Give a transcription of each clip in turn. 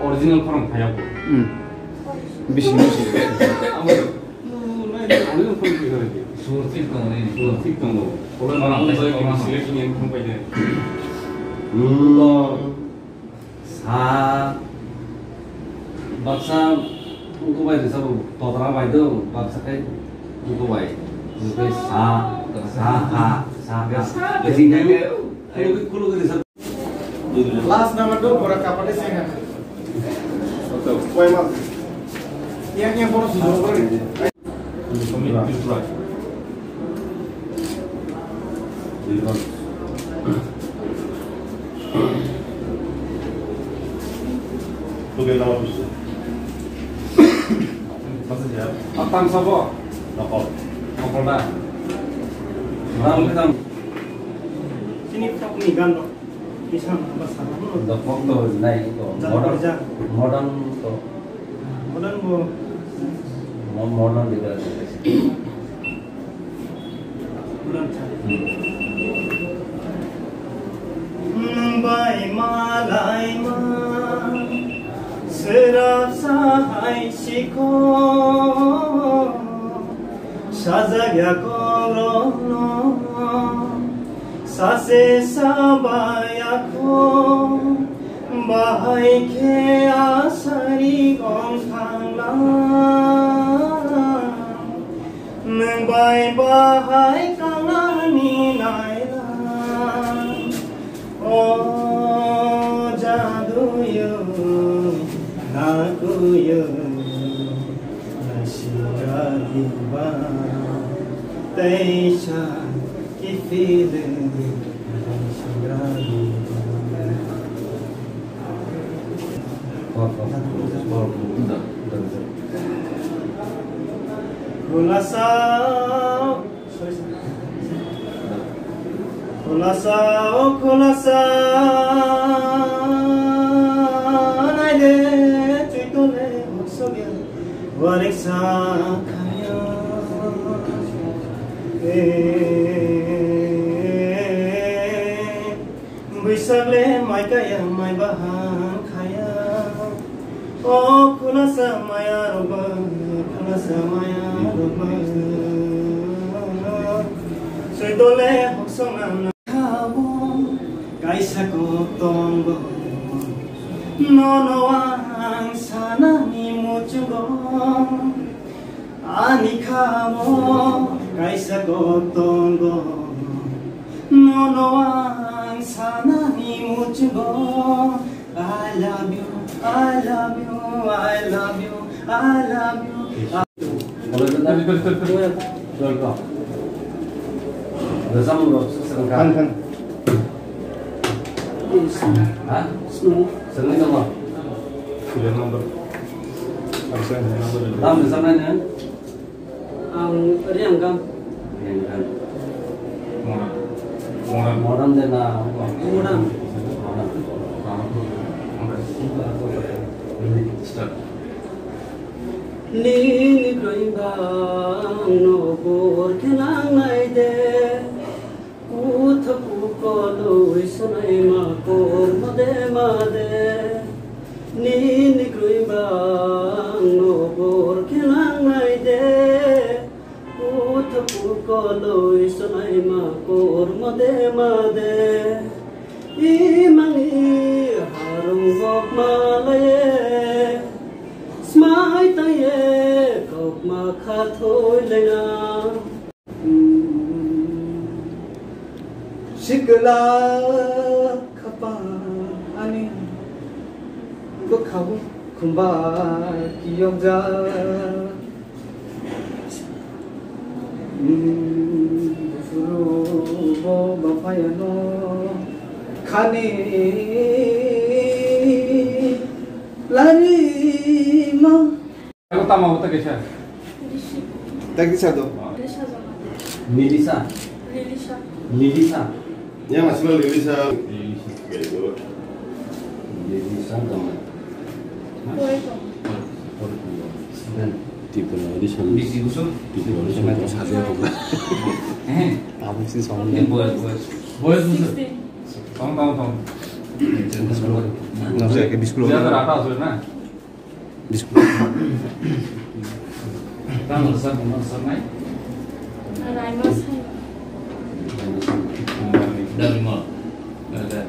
오리지널 코랑 다야고. 미신. 아마 오리지널 코랑 그거지. 수르틱 거네. 수르틱 거. 오랜만에 안 해서 실력이 좀 봐야 돼. 또 사 박사 cũng vậy thì sao tỏ ra bài đâu và sẽ cũng vậy cái sa cái gì đấy cái thì sao Last nama tu orang kapal ni saya. Betul. Kau emang yang baru sudah boleh. Tugas nama tu. Maksudnya apa sahaja? Apa dah? Orang kita Sini tak ni gandok. The photo is like modern device. By malai ma serap sahai siko shazagya korono Sase sabaya ko bahai ke asari gong thangla nbai bahai kangani naila o jadu yo naku yo nashira diba teisha feeling Kulasa naide tuitole maksudnya wariksa kaya Bisale mai kaya mai bahan kaya Oh kulasa maya roba dole hoksona kabo kaisa ko tongo nono ang sana ni mujugo ani kabo kaisa ko tongo nono ang sana ni mujugo I love you I love you I love you I love you Nini kroibang no bor kenang naide uthapu kolo isanai ma kor made Nini kroibang no bor kenang naide uthapu kolo isanai ma kor made Imangi harung bok malaye Smai taye kok makha thoi lena Shikla khapa ani bukhabu khumba kiyongja Furu bo bapayano khani lari Aku tak mau tak kisah. Tak bisa tuh. Nilisa. Ya masalah Lilisa. Nilisa teman. Tipe Lilisa. Di usul. Tipe Lilisa itu saja bukan. Kamu sih soalnya. Buat usul. Tong. Nggak usah kayak biskuit. Dia berapa usulnya? Biskuit. Kamu besar naik? Dari mal. Dari.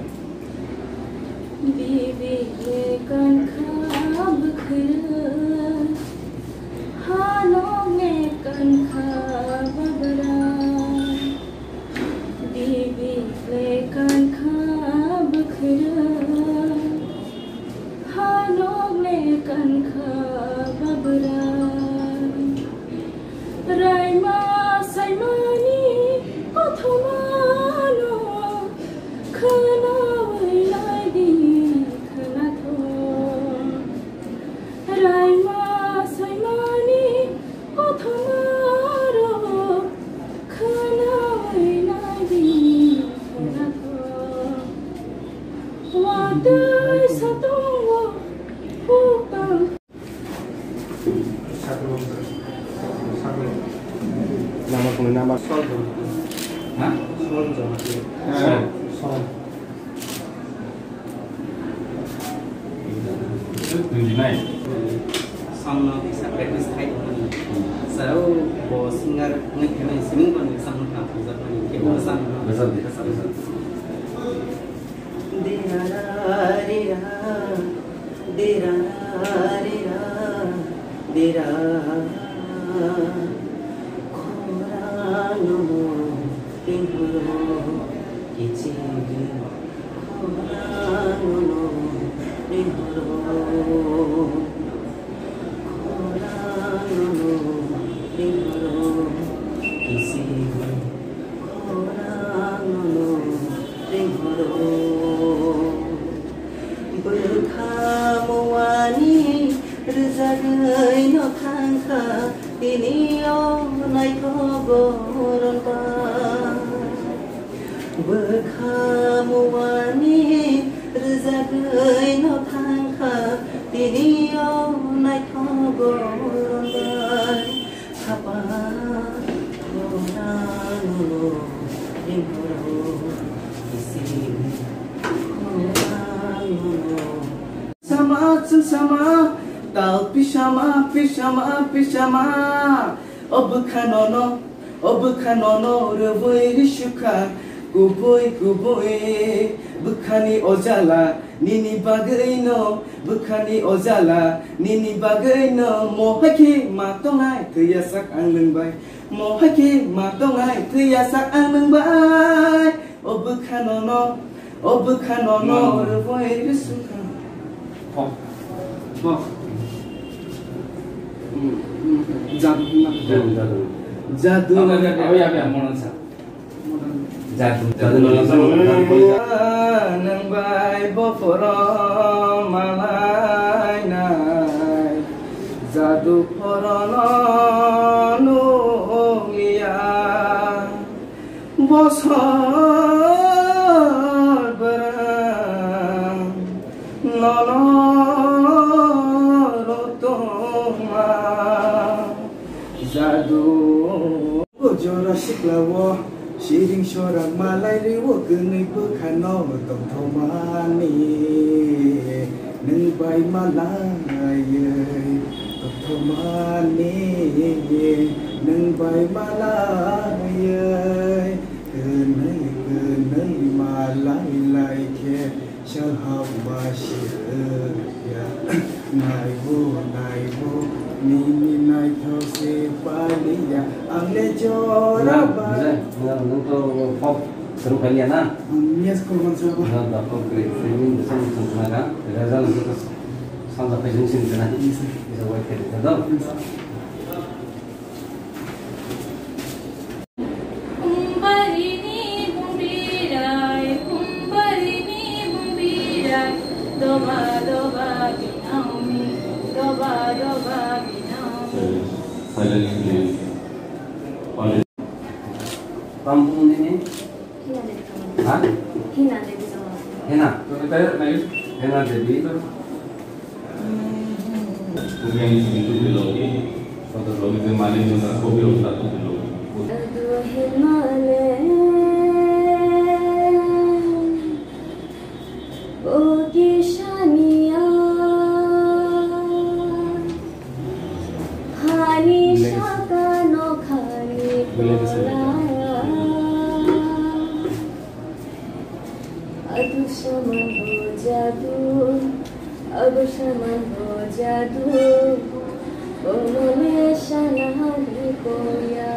Bibi kan khab khir hano me kan khab bara Bibi kan khab khir hano me kan khab bara Raima saimani kothomano khana wailai di khana tho Raima saimani kothomaro khana wailai di khana tho Wadai satongo hukang Nama kuno nama Sol. Hah? Sol sama dia. Sol. Tunjuk naik. Sama bisa practice hai teman. Saya bo singer ngekemen singing ban sama kan bisa kan ke bosan. Besar. Dera sama tal pisama अब खानो Obukanono rewoi shuka Kuboi Bukani ojala Nini bagaino Bukani ojala Nini bagaino Mohaki matongai Tuyasak ang lengbai Mohaki matongai Tuyasak ang lengbai Obukanono rewoi shuka Jadu nang bai boforo malai nai jadu porono nulia bosor berang nono rotoma jadu jora siklawo Shiring shorak malai riwo genei bekano tomtomani neng bai malai tomtomani neng bai malai genei malai lai ke shalhab bashir ya naibo Nini nai thau se paliya angle jora ba nang to pop seru kalian na yes kurban sa ba da pop great singing the song naga razal kita sangga pejung sin kana bisa buat kita do Kampung ini? Hah? Hina Devi sama. Hena? Hena Devi. Kemudian itu dilogi, suatu logi kemarin juga kopi satu dilogi. Aduh Himalaya, Bogi Shania, Hani Shaka no Khani Bola. अब शमन हो जादू बोलो में शनाही कोया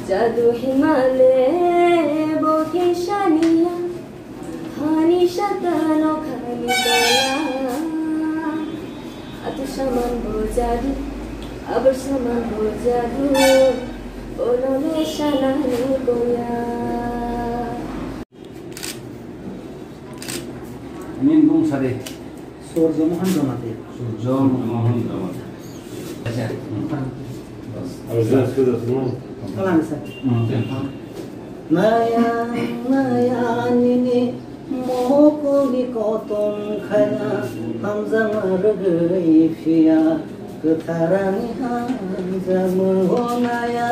जादू हिमालय बोके शानिया हानि शतानो खानी बोला अब शमन हो जादू अब शमन हो जादू बोलो में शनाही कोया Minum sare. Surjo Mohan Damate. Aja. Kalan sa. Naya nini moko ni kotom khana hamza margai fia ketarani hamza mo naya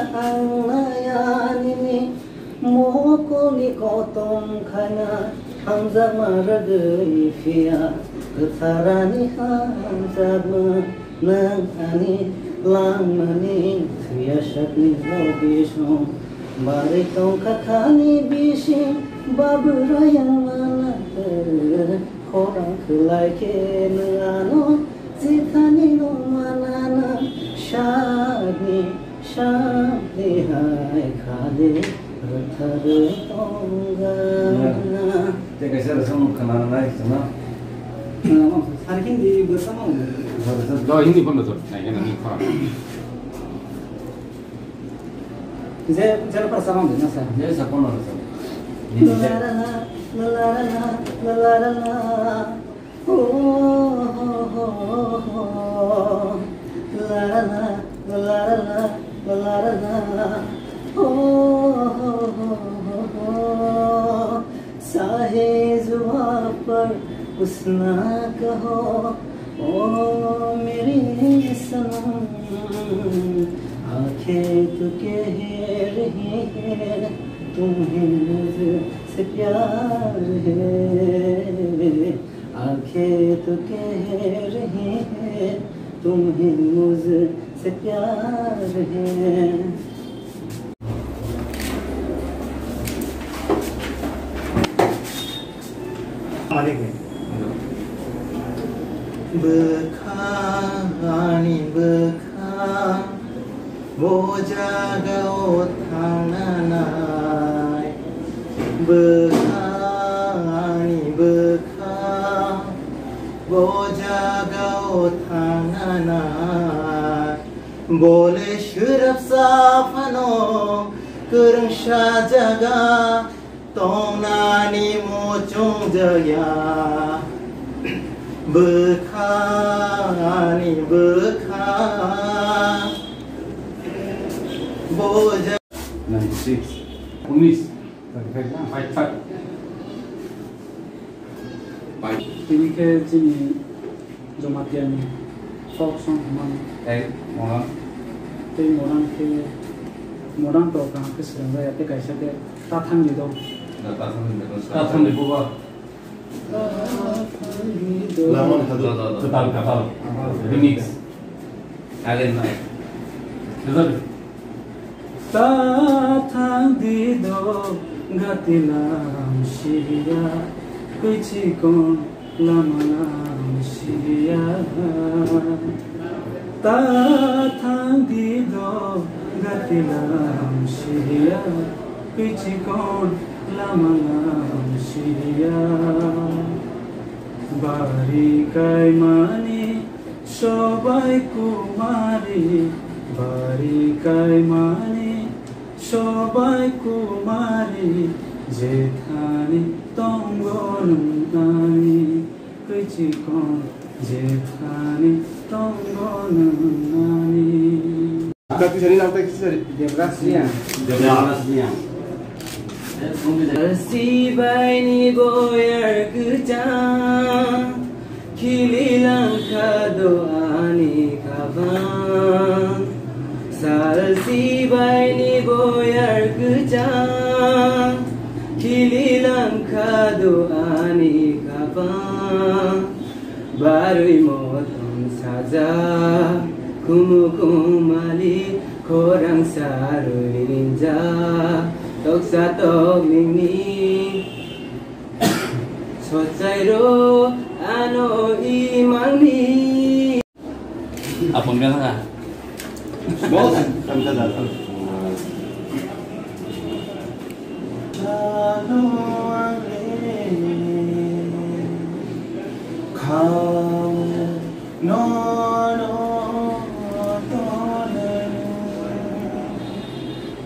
nini moko ni kotom khana Hamza margai fia ketarani Hamza menang ani lamani fia shakni lobisho mari tong kakani bishi babura yang mana orang kelai ke nano zitani no manana shagni hai khale thare tonga Jaga saya rasa kenal naik sana. Hari ini bersama. Do hindi pun betul. Nah, ini nanti kurang. Saya bersama dengan saya. Jadi siapa orang rasa? साहे जुआ पर उसना कहो ओ मेरी सनम आंखें तो कह रही है तुम्हें मुझसे प्यार है आंखें तो कह रही है तुम्हें मुझसे से प्यार है Bekani beka Bojagao tanganai Bekani beka Bojagao tanganai Boleh syuraf safano Kereng syajaga Tongnani mocong jaya Bekani beka Boja 96 ini ke sini Jomatian folk song mana orang to kan ke sedang ya te kaisa te tatang di do tatang di bawah Lamon total remix again tatang di do gatilam siya kuchikon lamalam siya tatang di do gatilam siya kuchikon lamalam siya bari kai mani sobai kumari bari kai mani sobai kumari jethani tongonum nani kuchikon jethani tongonum nani Tapi sini sampai ke sini. Devasnya Si baini boyar kerja Kililang kado ani kaban Sal si baini boyar kerja Kililang kado ani kaban Barui motong saja Kumukumali korang sarui ninja Tok satok mingmi Sotsairo ano imangmi apa bilang lah Mau kami datang Kau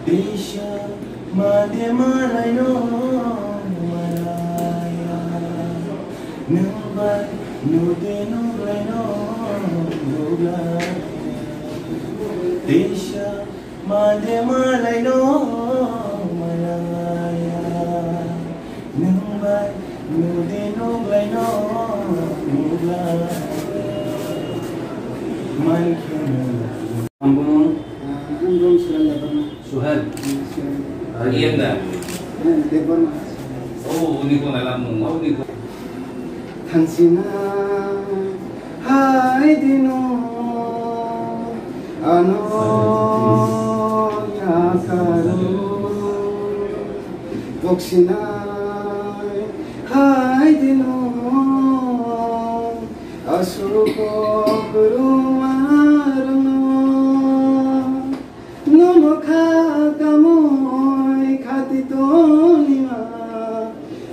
Isha Madhya Malayo Malaya Nubai Nude Nubaino Nubai Isha Madhya Malayo Malaya Nubai Nude Nubaino Nubai Mankina Ambon Ambon Suhel iya enggak? Depan Oh ini kok alam mau ini kok Hansina Hai dino Ano Yakaru Boksina Hai dino Asuko Kurumaru Nomo Kakamoy Katitonima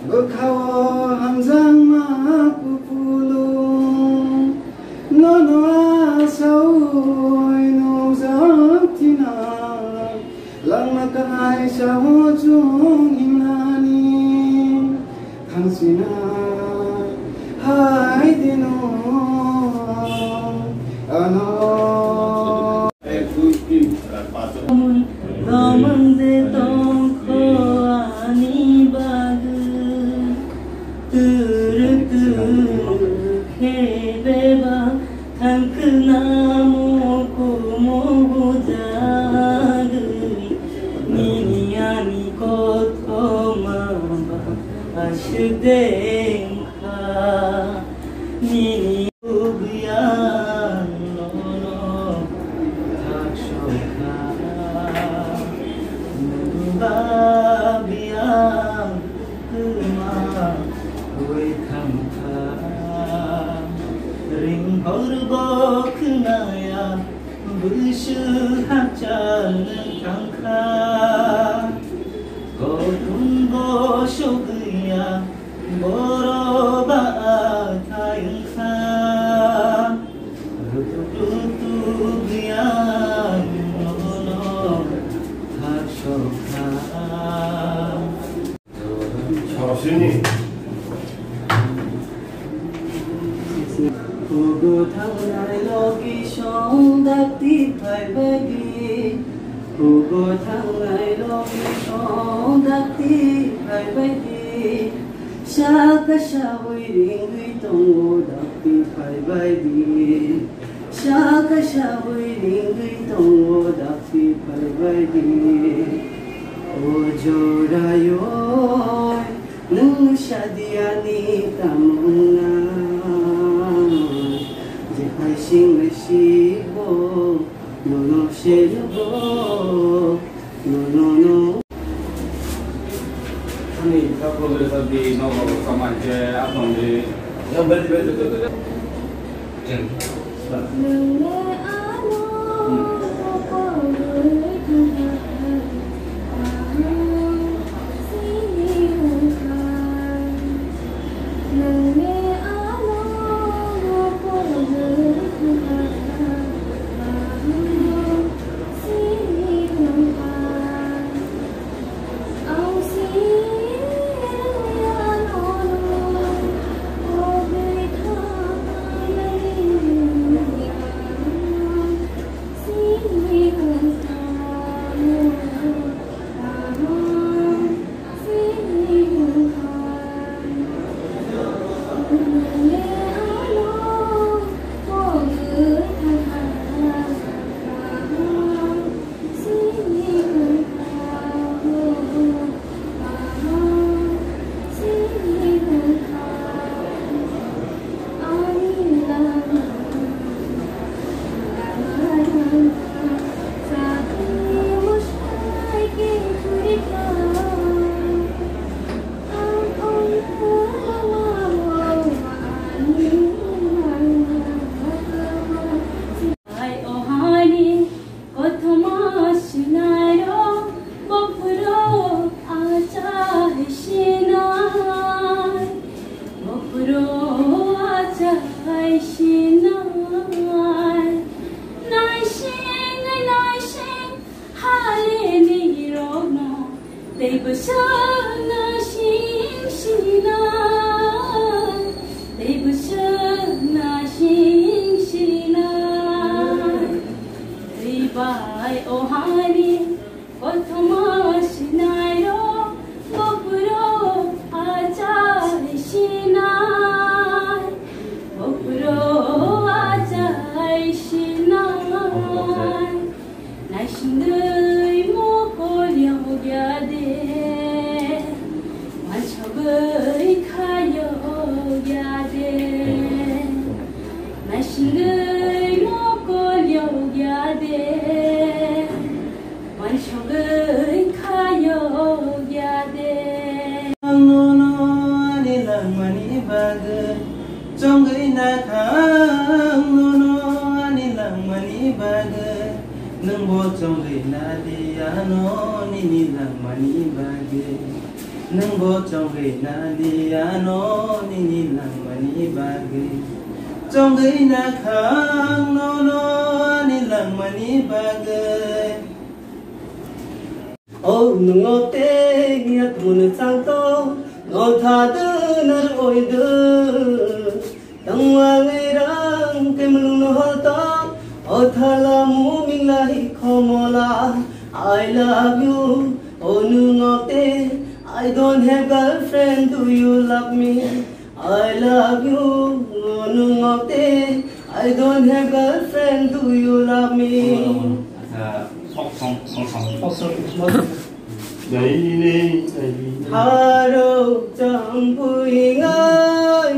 Bukawo Hamzang Makupulung Nono Asaoy No Zaktina Lang Makanay sa Hojong Himnani Hansina Hai Dino Ano Ramande tongko ani bagu Turu khebeba thankna mo jagri Nini ani kotho maba ashdenka Nini ubyan no tangkha ko tumbo shogya boro ba tangkha rutu gya no thashokha 잘하시니? Ugo thangai logi shong dakti phai bagi Ugo thangai logi shong dakti phai bagi Shaka shawi ringui tongo dakti phai bagi Shaka shawi ringui tongo dakti phai bagi O jorayo nung shadiani tamuna Hai sinh ai si bo no no she bo no 아니, 그래서 네 너가 가만 이제 아픈데 야, 벨. I love you, oh Nungote. I don't have girlfriend, do you love me? I love you, oh Nungote. I don't have girlfriend, do you love me? Haro champuing ơi,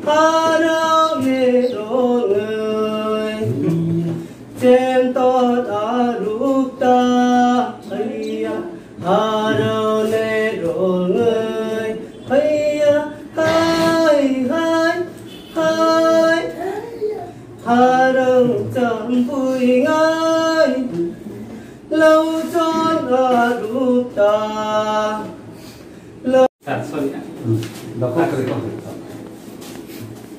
haro nghe rong ơi, trên to ta rút ta thấy haro nghe rong ơi, thấy hai hai hai haro champuing ơi. lâu cho nó rụt ta sorry Dokter kerja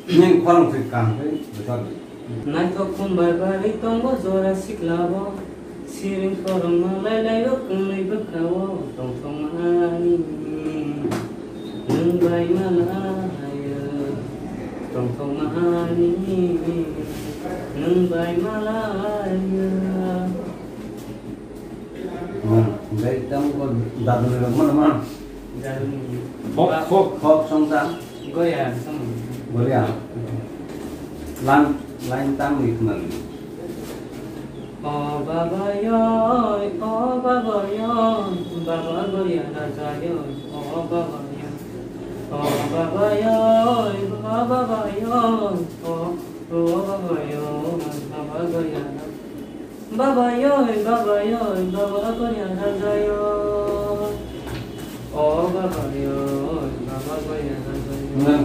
ini orang fikam, betul. Nai to kumbar bari tongo zora siklabo sirin korong malai lai kumai bakawo tong tong mani nung bai malaya tong tong mani nung bai malaya. Baik, kamu kau dalam mana? Folk song ta. Goya song. Goya. Lain tam ikman. Oh baba yo, baba goya raja yo, oh baba yo, oh baba yo, baba yo, oh baba yo, baba goya. Baba yo, baba goya raja yo, oh baba yo, baba goya raja yo.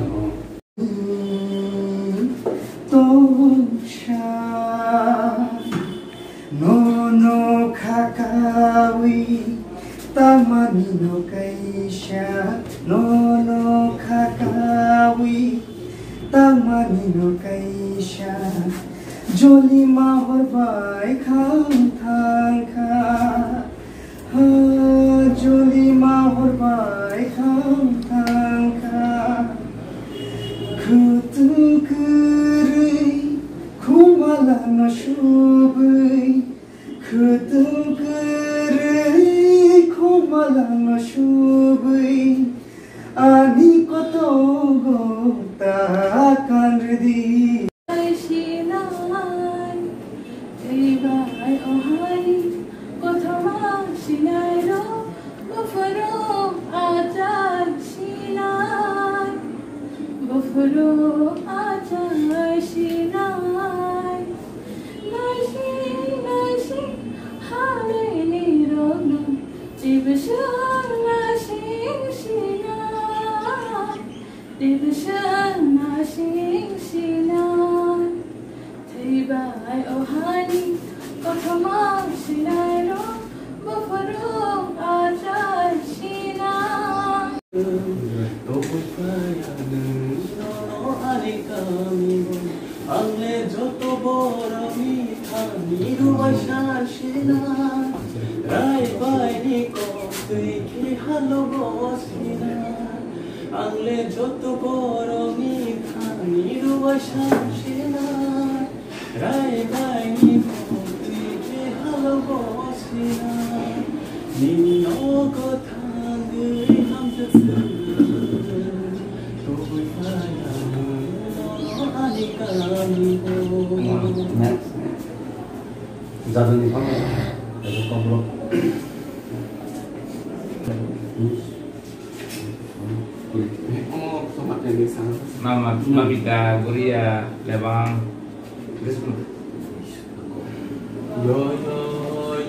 Nono kakawi tamani no kaisha nono kakawi tamani no kaisha joli mahor bai khang thang kha ha joli mahor bai khang thang kha khutu kuri khumala na shubai khutu kuri khumala na shubai ani koto gota kanrdi Buffalo atai shinai nai hale ni rogna tibshan nashing shinai tibshan nashing shinai tibai ohani kothama shinai ro buffalo atai shinai Angle joto bora mitha niru ashashina rai bai ni ko tui ki halo bosina Angle joto bora mitha niru ashashina rai bai ni ko tui ki halo bosina Nini no ko thangui ham tatsu Next. Jatuh ni kamu, jatuh komplok. Oh, sobat yang bisa. Nama Mabika Guria Lebang. Yo yo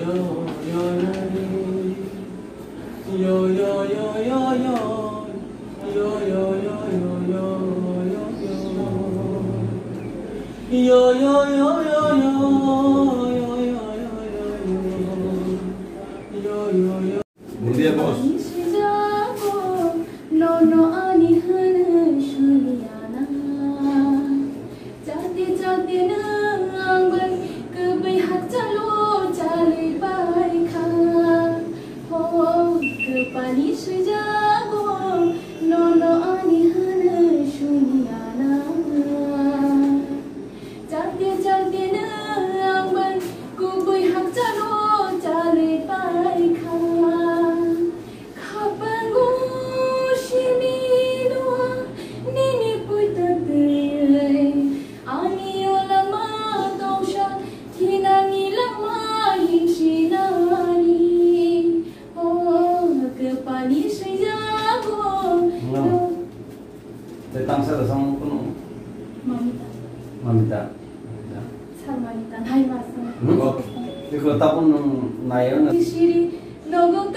yo yo yo yo yo yo yo yo yo yo yo yo Yo yo yo yo yo Guria bos. Nono ani hana shuniana jati jati na angban kebai hak chalo chale bai kha ho kepani sujago nono ani hana shuniana jati jati na angban kebai hak chalo chale bai kha Tentang saya sama penuh. Mamita. Salmanita, hai mas. Di kota pun naik. Shiri nogo